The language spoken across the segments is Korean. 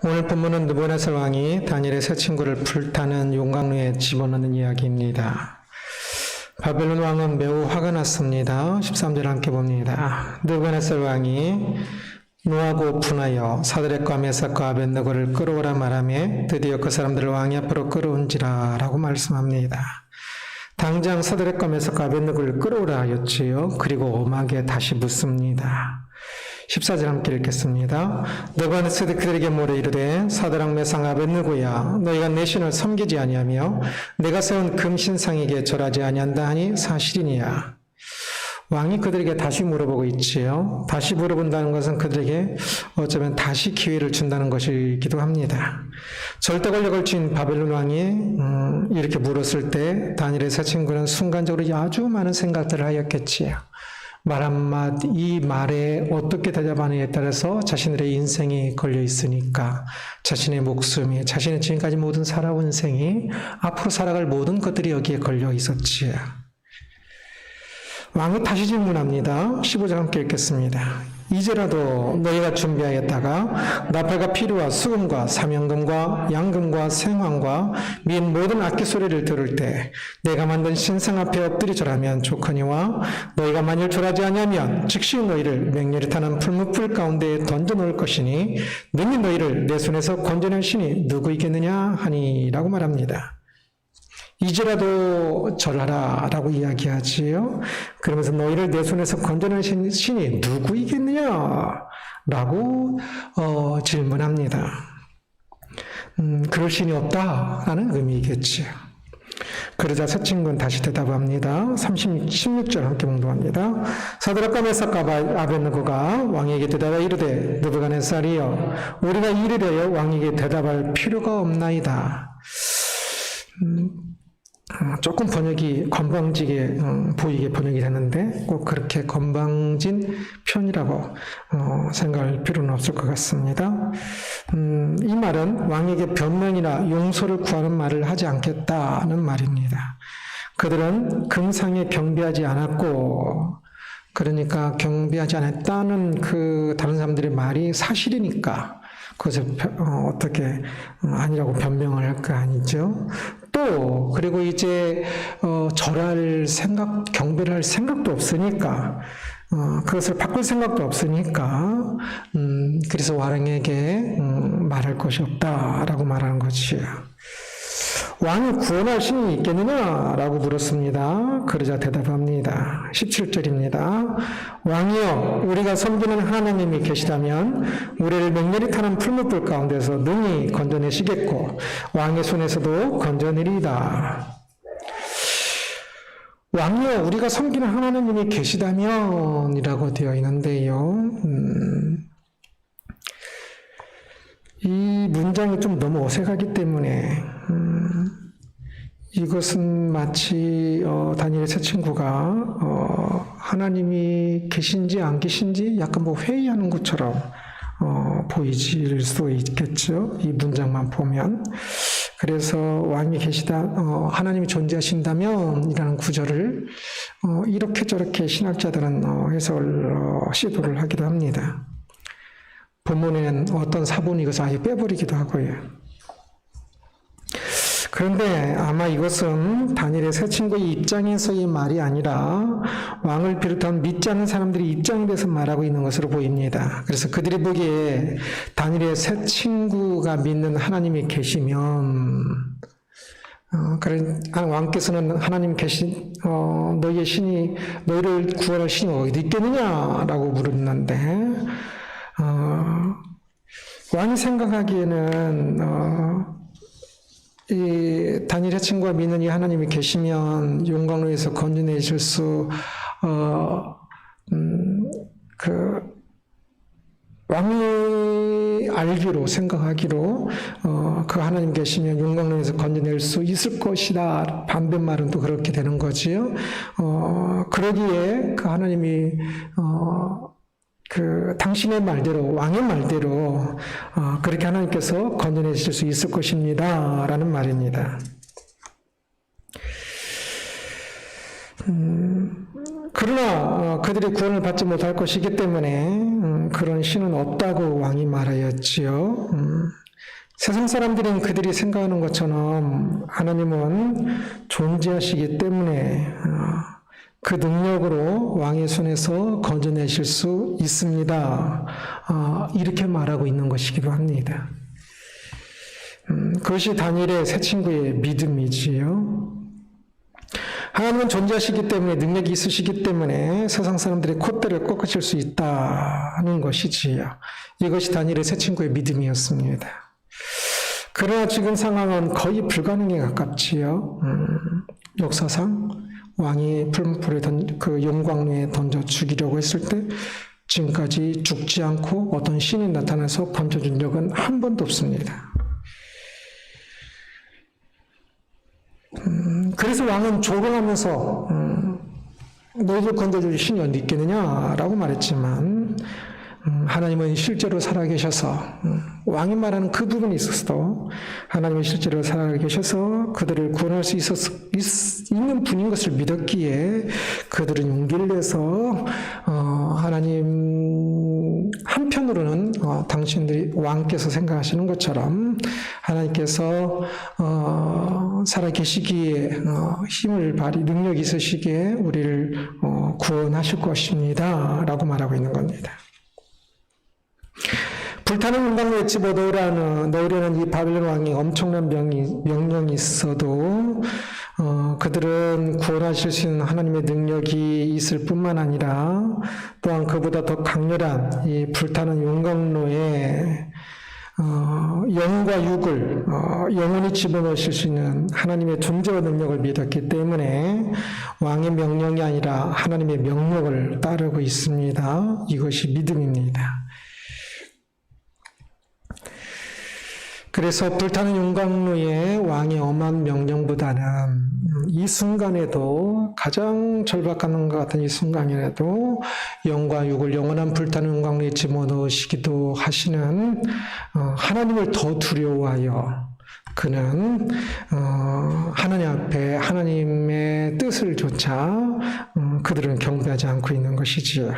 오늘 본문은 느부갓네살 왕이 다니엘의 세 친구를 불타는 용광로에 집어넣는 이야기입니다. 바벨론 왕은 매우 화가 났습니다. 13절 함께 봅니다. 느부갓네살 왕이 노하고 분하여 사드락과 메삭과 아벳느고를 끌어오라 말하며 드디어 그 사람들을 왕이 앞으로 끌어온지라 라고 말씀합니다. 당장 사드락과 메삭과 아벳느고를 끌어오라 하였지요. 그리고 엄하게 다시 묻습니다. 14절 함께 읽겠습니다. 느부갓네살이 그들에게 물어 이르되 사드락 메삭 아벳느고야 너희가 내 신을 섬기지 아니하며 내가 세운 금신상에게 절하지 아니한다 하니 사실이니야. 왕이 그들에게 다시 물어보고 있지요. 다시 물어본다는 것은 그들에게 어쩌면 다시 기회를 준다는 것이기도 합니다. 절대 권력을 쥔 바벨론 왕이 이렇게 물었을 때 다니엘의 세 친구는 순간적으로 아주 많은 생각들을 하였겠지요. 말 한마디 이 말에 어떻게 대답하느냐에 따라서 자신들의 인생이 걸려 있으니까 자신의 목숨이 자신의 지금까지 모든 살아온 생이 앞으로 살아갈 모든 것들이 여기에 걸려 있었지요. 왕이 다시 질문합니다. 15절 함께 읽겠습니다. 이제라도 너희가 준비하였다가 나팔과 피루와 수금과 사명금과 양금과 생황과 및 모든 악기 소리를 들을 때 내가 만든 신상 앞에 엎드려 절하면 좋거니와 너희가 만일 절하지 아니하면 즉시 너희를 맹렬히 타는 풀무불 가운데에 던져 놓을 것이니 능히 너희를 내 손에서 건져낼 신이 누구이겠느냐 하니라고 말합니다. 이제라도 절하라 라고 이야기하지요. 그러면서 너희를 내 손에서 건져낼 신이 누구이겠느냐 라고 질문합니다. 그럴 신이 없다라는 의미겠지요. 그러자 세 친구는 다시 대답합니다. 16절 함께 봉독합니다. 사드락과 메삭과 아벳느고가 왕에게 대답하여 이르되 느부갓네살이여 우리가 이를 위하여 왕에게 대답할 필요가 없나이다. 조금 번역이 건방지게 보이게 번역이 되는데 꼭 그렇게 건방진 편이라고 생각할 필요는 없을 것 같습니다. 이 말은 왕에게 변명이나 용서를 구하는 말을 하지 않겠다는 말입니다. 그들은 금상에 경배하지 않았고 그러니까 경배하지 않았다는 그 다른 사람들의 말이 사실이니까 그것을 어떻게 아니라고 변명을 할 거 아니죠. 또 그리고 이제 절할 생각, 경배를 할 생각도 없으니까 그것을 바꿀 생각도 없으니까 그래서 왕에게 말할 것이 없다라고 말하는 것이에요. 왕이 구원할 신이 있겠느냐라고 물었습니다. 그러자 대답합니다. 17절입니다. 왕이여 우리가 섬기는 하나님이 계시다면 우리를 맹렬히 타는 풀무불 가운데서 능히 건져내시겠고 왕의 손에서도 건져내리이다. 왕이여 우리가 섬기는 하나님이 계시다면 이라고 되어 있는데요. 이 문장이 좀 너무 어색하기 때문에 이것은 마치 다니엘의 세 친구가 하나님이 계신지 안 계신지 약간 회의하는 것처럼 보이질 수도 있겠죠. 이 문장만 보면. 그래서 왕이 하나님이 존재하신다면 이라는 구절을 이렇게 저렇게 신학자들은 해석을 시도를 하기도 합니다. 본문에는 어떤 사본이 이것을 아예 빼버리기도 하고요. 그런데 아마 이것은 다니엘의 세 친구의 입장에서의 말이 아니라 왕을 비롯한 믿지 않는 사람들의 입장에 대해서 말하고 있는 것으로 보입니다. 그래서 그들이 보기에 다니엘의 세 친구가 믿는 하나님이 계시면 왕께서는 하나님 계신 너희의 신이 너희를 구원할 신이 어디 있겠느냐라고 물었는데 왕이 생각하기에는 이 다니엘의 친구가 믿는 이 하나님이 계시면 용광로에서 건져내실 수 왕이 알기로 생각하기로 그 하나님 계시면 용광로에서 건져낼 수 있을 것이다. 반대말은 또 그렇게 되는 거지요. 그러기에 그 하나님이 당신의 말대로, 왕의 말대로, 그렇게 하나님께서 건져내실 수 있을 것입니다. 라는 말입니다. 그러나 그들이 구원을 받지 못할 것이기 때문에 그런 신은 없다고 왕이 말하였지요. 세상 사람들은 그들이 생각하는 것처럼 하나님은 존재하시기 때문에 그 능력으로 왕의 손에서 건져내실 수 있습니다. 이렇게 말하고 있는 것이기도 합니다. 그것이 다니엘의 새 친구의 믿음이지요. 하나님은 존재하시기 때문에 능력이 있으시기 때문에 세상 사람들의 콧대를 꺾으실 수 있다는 것이지요. 이것이 다니엘의 새 친구의 믿음이었습니다. 그러나 지금 상황은 거의 불가능에 가깝지요. 역사상 왕이 풀무불에 그 용광로에 던져 죽이려고 했을 때 지금까지 죽지 않고 어떤 신이 나타나서 건져준 적은 한 번도 없습니다. 그래서 왕은 조롱하면서 너희들 건져줄 신이 어디 있겠느냐라고 말했지만 하나님은 실제로 살아계셔서 왕이 말하는 그 부분이 있었어도 하나님은 실제로 살아계셔서 그들을 구원할 수 있는 분인 것을 믿었기에 그들은 용기를 내서 하나님 한편으로는 당신들이 왕께서 생각하시는 것처럼 하나님께서 살아계시기에 힘을 발휘 능력이 있으시기에 우리를 구원하실 것입니다 라고 말하고 있는 겁니다. 불타는 용광로에 집어 넣으려는 이 바벨론 왕이 엄청난 명령이 있어도 그들은 구원하실 수 있는 하나님의 능력이 있을 뿐만 아니라 또한 그보다 더 강렬한 이 불타는 용광로에 영과 육을 영원히 집어넣으실 수 있는 하나님의 존재와 능력을 믿었기 때문에 왕의 명령이 아니라 하나님의 명령을 따르고 있습니다. 이것이 믿음입니다. 그래서 불타는 용광로의 왕의 엄한 명령보다는 이 순간에도 가장 절박한 것 같은 이 순간이라도 영과 육을 영원한 불타는 용광로에 집어넣으시기도 하시는 하나님을 더 두려워하여 그는 하나님 앞에 하나님의 뜻을 조차 그들은 경배하지 않고 있는 것이지요.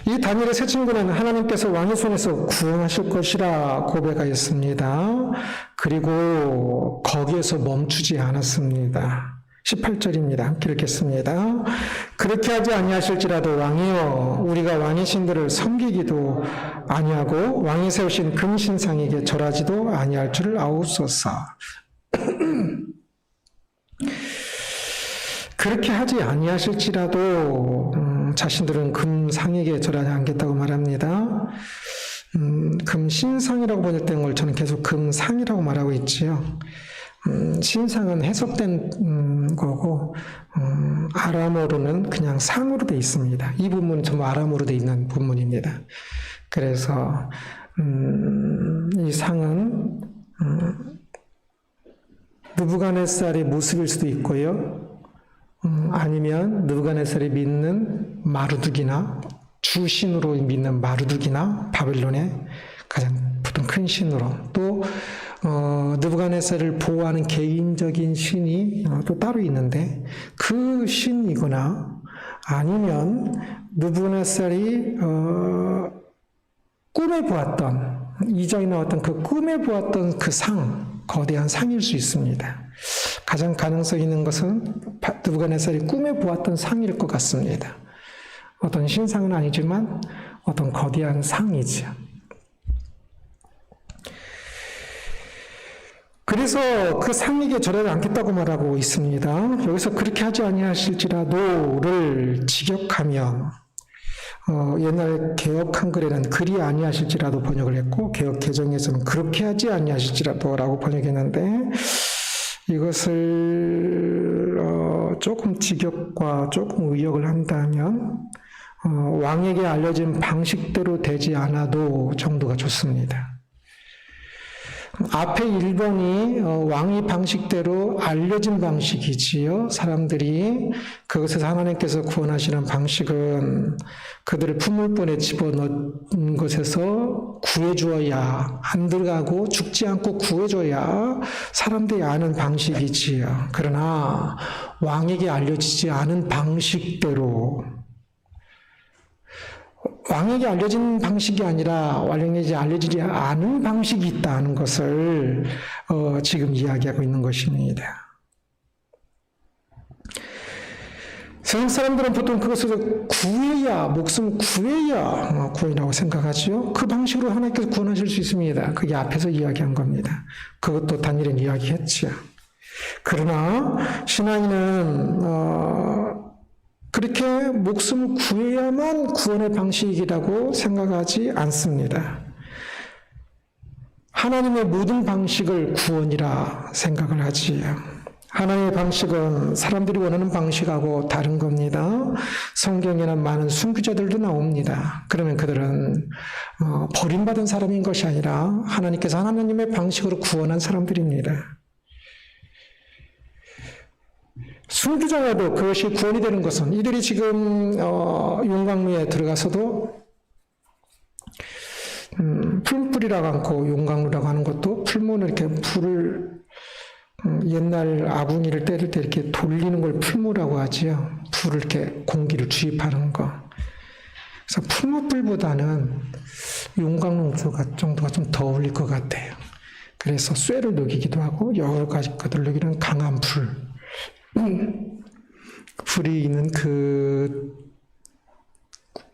이 다니엘의 새 친구는 하나님께서 왕의 손에서 구원하실 것이라 고백하였습니다. 그리고 거기에서 멈추지 않았습니다. 18절입니다. 함께 읽겠습니다. 그렇게 하지 아니하실지라도 왕이여 우리가 왕의 신들을 섬기기도 아니하고 왕이 세우신 금신상에게 절하지도 아니할 줄을 아옵소서. 그렇게 하지 아니하실지라도 자신들은 금상에게 절하지 않겠다고 말합니다. 금신상이라고 번역된 걸 저는 계속 금상이라고 말하고 있지요. 신상은 해석된 거고 아람어로는 그냥 상으로 되어 있습니다. 이 부분은 전부 아람어로 되어 있는 부분입니다. 그래서 이 상은 느부갓네살의 모습일 수도 있고요. 아니면 느부갓네살이 믿는 마르둑이나 주신으로 믿는 마르둑이나 바벨론의 가장 보통 큰 신으로 또 느부갓네살을 보호하는 개인적인 신이 또 따로 있는데 그 신이거나 아니면 느부갓네살이 꿈에 보았던 이장에 나왔던 그 꿈에 보았던 그 상, 거대한 상일 수 있습니다. 가장 가능성 있는 것은 느부갓네살이 꿈에 보았던 상일 것 같습니다. 어떤 신상은 아니지만 어떤 거대한 상이죠. 그래서 그 상에게 절하지 않겠다고 말하고 있습니다. 여기서 그렇게 하지 아니하실지라도를 직역하면 옛날 개역 한글에는 그리 아니하실지라도 번역을 했고 개역 개정에서는 그렇게 하지 아니하실지라도라고 번역했는데 이것을 조금 직역과 조금 의역을 한다면 왕에게 알려진 방식대로 되지 않아도 정도가 좋습니다. 앞에 1번이 왕의 방식대로 알려진 방식이지요. 사람들이 그것에서 하나님께서 구원하시는 방식은 그들을 풀물본에 집어넣은 것에서 구해주어야 안 들어가고 죽지 않고 구해줘야 사람들이 아는 방식이지요. 그러나 왕에게 알려지지 않은 방식대로 왕에게 알려진 방식이 아니라 왕에게 알려지지 않은 방식이 있다는 것을 지금 이야기하고 있는 것입니다. 세상 사람들은 보통 그것을 구해야, 목숨 구해야 구원이라고 생각하지요. 그 방식으로 하나님께서 구원하실 수 있습니다. 그게 앞에서 이야기한 겁니다. 그것도 다니엘은 이야기했지요. 그러나 신앙인은 그렇게 목숨을 구해야만 구원의 방식이라고 생각하지 않습니다. 하나님의 모든 방식을 구원이라 생각을 하지요. 하나님의 방식은 사람들이 원하는 방식하고 다른 겁니다. 성경에는 많은 순교자들도 나옵니다. 그러면 그들은 버림받은 사람인 것이 아니라 하나님께서 하나님의 방식으로 구원한 사람들입니다. 순교자라도 그것이 구원이 되는 것은 이들이 지금 용광로에 들어가서도 풀뿌리라고 않고 용광로라고 하는 것도 풀무는 이렇게 불을 옛날 아궁이를 때릴 때 이렇게 돌리는 걸 풀무라고 하지요. 불을 이렇게 공기를 주입하는 거. 그래서 풀무불보다는 용광로 정도가 좀 더 어울릴 것 같아요. 그래서 쇠를 녹이기도 하고 여러 가지 것들을 녹이는 강한 불. 불이 있는 그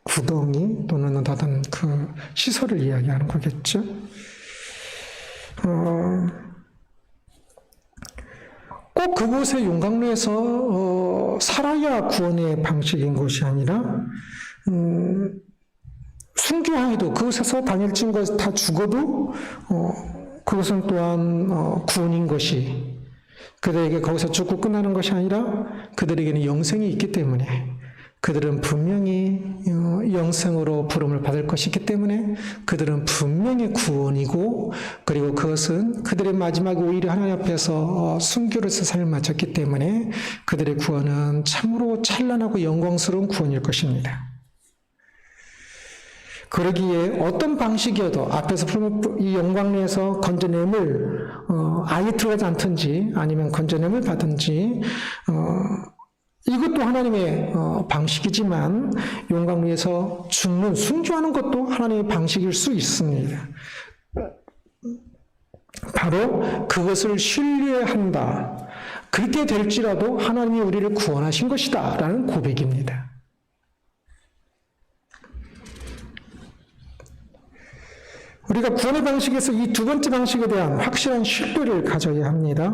구덩이 또는 어떤 그 시설을 이야기하는 거겠죠. 꼭 그곳의 용광로에서 살아야 구원의 방식인 것이 아니라 순교하여도 그곳에서 다니엘 친구가 다 죽어도 그것은 또한 구원인 것이 그들에게 거기서 죽고 끝나는 것이 아니라 그들에게는 영생이 있기 때문에 그들은 분명히 영생으로 부름을 받을 것이기 때문에 그들은 분명히 구원이고 그리고 그것은 그들의 마지막 오히려 하나님 앞에서 순교로서 삶을 마쳤기 때문에 그들의 구원은 참으로 찬란하고 영광스러운 구원일 것입니다. 그러기에 어떤 방식이어도 앞에서 이 영광로에서 건져냄을 아예 들어가지 않든지 아니면 건져냄을 받든지 이것도 하나님의 방식이지만 용광로에서 죽는 순교하는 것도 하나님의 방식일 수 있습니다. 바로 그것을 신뢰한다. 그렇게 될지라도 하나님이 우리를 구원하신 것이다 라는 고백입니다. 우리가 구원의 방식에서 이 두 번째 방식에 대한 확실한 신뢰를 가져야 합니다.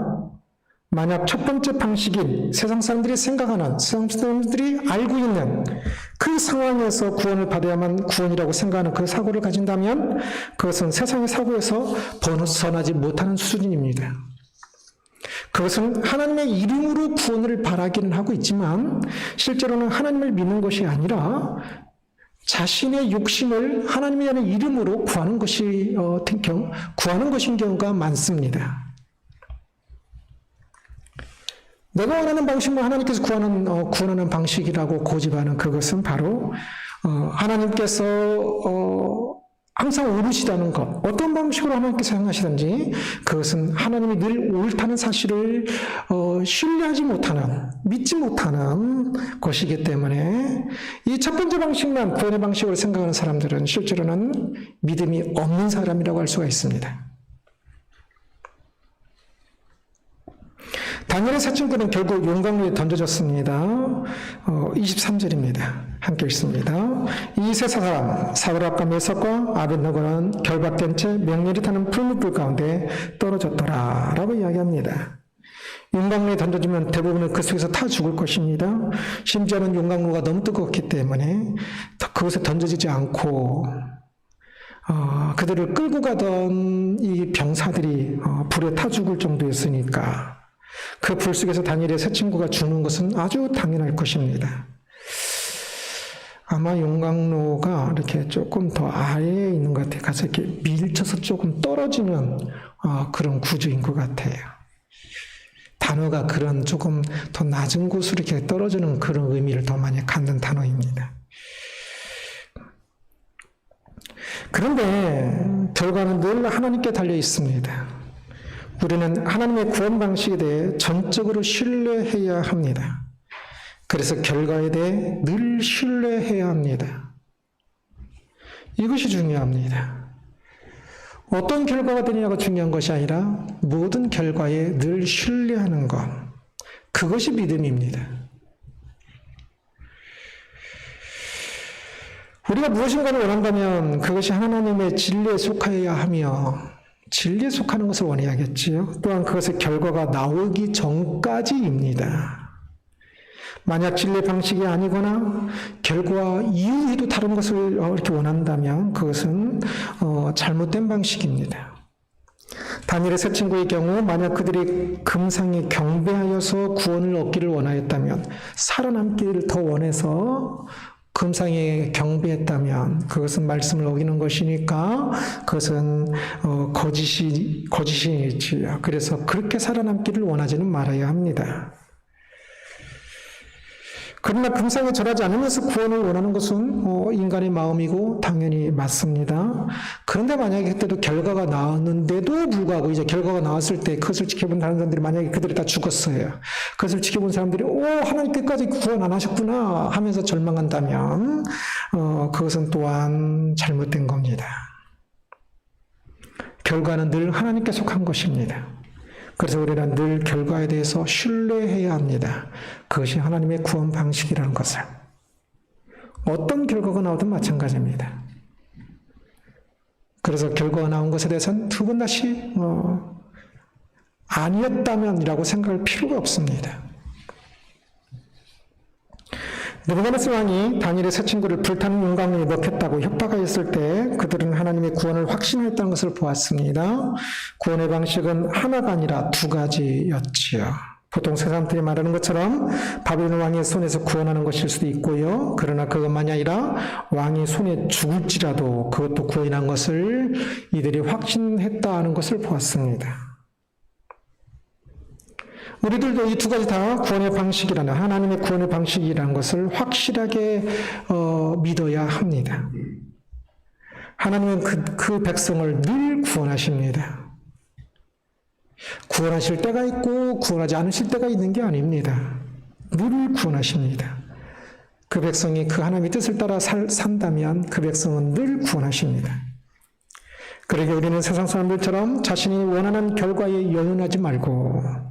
만약 첫 번째 방식인 세상 사람들이 생각하는, 세상 사람들이 알고 있는 그 상황에서 구원을 받아야만 구원이라고 생각하는 그 사고를 가진다면 그것은 세상의 사고에서 벗어나지 못하는 수준입니다. 그것은 하나님의 이름으로 구원을 바라기는 하고 있지만 실제로는 하나님을 믿는 것이 아니라 자신의 욕심을 하나님이라는 이름으로 구하는 것인 경우가 많습니다. 내가 원하는 방식만 하나님께서 구원하는 방식이라고 고집하는 그것은 바로 하나님께서 항상 옳으시다는 것, 어떤 방식으로 하나님께서 행하시든지 그것은 하나님이 늘 옳다는 사실을 신뢰하지 못하는, 믿지 못하는 것이기 때문에 이 첫 번째 방식만 구원의 방식으로 생각하는 사람들은 실제로는 믿음이 없는 사람이라고 할 수가 있습니다. 다니엘의 사친꾼은 결국 용광로에 던져졌습니다. 23절입니다. 함께 읽습니다. 이 세 사람 사드락과 메삭과 아벳느고는 결박된 채 명렬히 타는 풀무불 가운데 떨어졌더라 라고 이야기합니다. 용광로에 던져지면 대부분은 그 속에서 타 죽을 것입니다. 심지어는 용광로가 너무 뜨겁기 때문에 그곳에 던져지지 않고 그들을 끌고 가던 이 병사들이 불에 타 죽을 정도였으니까 그 불 속에서 다니엘의 세 친구가 죽는 것은 아주 당연할 것입니다. 아마 용광로가 이렇게 조금 더 아래에 있는 것 같아요. 가서 이렇게 밀쳐서 조금 떨어지는 그런 구조인 것 같아요. 단어가 그런 조금 더 낮은 곳으로 이렇게 떨어지는 그런 의미를 더 많이 갖는 단어입니다. 그런데 결과는 늘 하나님께 달려 있습니다. 우리는 하나님의 구원 방식에 대해 전적으로 신뢰해야 합니다. 그래서 결과에 대해 늘 신뢰해야 합니다. 이것이 중요합니다. 어떤 결과가 되느냐가 중요한 것이 아니라 모든 결과에 늘 신뢰하는 것, 그것이 믿음입니다. 우리가 무엇인가를 원한다면 그것이 하나님의 진리에 속하여야 하며 진리에 속하는 것을 원해야겠지요. 또한 그것의 결과가 나오기 전까지입니다. 만약 진리의 방식이 아니거나 결과 이후에도 다른 것을 이렇게 원한다면 그것은 잘못된 방식입니다. 다니엘의 세 친구의 경우 만약 그들이 금상에 경배하여서 구원을 얻기를 원하였다면 살아남기를 더 원해서 금상에 경배했다면 그것은 말씀을 어기는 것이니까 그것은 거짓이지요. 그래서 그렇게 살아남기를 원하지는 말아야 합니다. 그러나 금상에 절하지 않으면서 구원을 원하는 것은 인간의 마음이고 당연히 맞습니다. 그런데 만약에 그때도 결과가 나왔는데도 불구하고 이제 결과가 나왔을 때 그것을 지켜본 다른 사람들이 만약에 그들이 다 죽었어요. 그것을 지켜본 사람들이 하나님 끝까지 구원 안 하셨구나 하면서 절망한다면 그것은 또한 잘못된 겁니다. 결과는 늘 하나님께 속한 것입니다. 그래서 우리는 늘 결과에 대해서 신뢰해야 합니다. 그것이 하나님의 구원 방식이라는 것을. 어떤 결과가 나오든 마찬가지입니다. 그래서 결과가 나온 것에 대해서는 두 번 다시 아니었다면이라고 생각할 필요가 없습니다. 느부갓네살 왕이 다니엘의 세 친구를 불타는 용광로에 넣겠다고 협박하였을 때 그들은 하나님의 구원을 확신했다는 것을 보았습니다. 구원의 방식은 하나가 아니라 두 가지였지요. 보통 세상들이 말하는 것처럼 바벨론 왕의 손에서 구원하는 것일 수도 있고요. 그러나 그것만이 아니라 왕의 손에 죽을지라도 그것도 구원한 것을 이들이 확신했다는 것을 보았습니다. 우리들도 이 두 가지 다 구원의 방식이라는 하나님의 구원의 방식이라는 것을 확실하게 믿어야 합니다. 하나님은 그 백성을 늘 구원하십니다. 구원하실 때가 있고 구원하지 않으실 때가 있는 게 아닙니다. 늘 구원하십니다. 그 백성이 그 하나님의 뜻을 따라 산다면 그 백성은 늘 구원하십니다. 그러게 우리는 세상 사람들처럼 자신이 원하는 결과에 연연하지 말고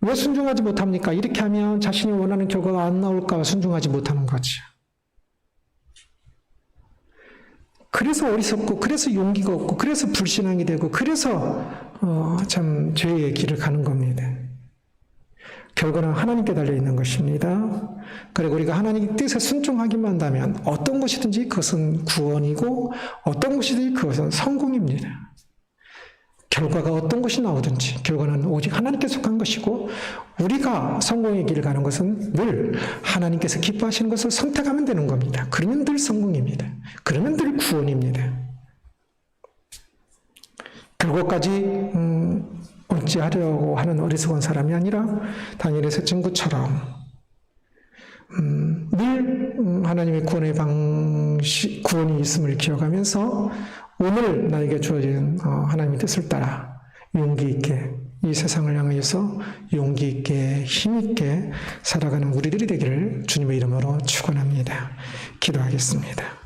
왜 순종하지 못합니까? 이렇게 하면 자신이 원하는 결과가 안 나올까 순종하지 못하는 거죠. 그래서 어리석고 그래서 용기가 없고 그래서 불신앙이 되고 그래서 참 죄의 길을 가는 겁니다. 결과는 하나님께 달려있는 것입니다. 그리고 우리가 하나님의 뜻에 순종하기만 한다면 어떤 것이든지 그것은 구원이고 어떤 것이든지 그것은 성공입니다. 결과가 어떤 것이 나오든지 결과는 오직 하나님께 속한 것이고 우리가 성공의 길을 가는 것은 늘 하나님께서 기뻐하시는 것을 선택하면 되는 겁니다. 그러면 늘 성공입니다. 그러면 늘 구원입니다. 결과까지 얻지하려고 하는 어리석은 사람이 아니라 다니엘의 세 친구처럼 늘 하나님의 구원의 방식, 구원이 있음을 기억하면서 오늘 나에게 주어진 하나님의 뜻을 따라 용기 있게 이 세상을 향해서 용기 있게 힘 있게 살아가는 우리들이 되기를 주님의 이름으로 축원합니다. 기도하겠습니다.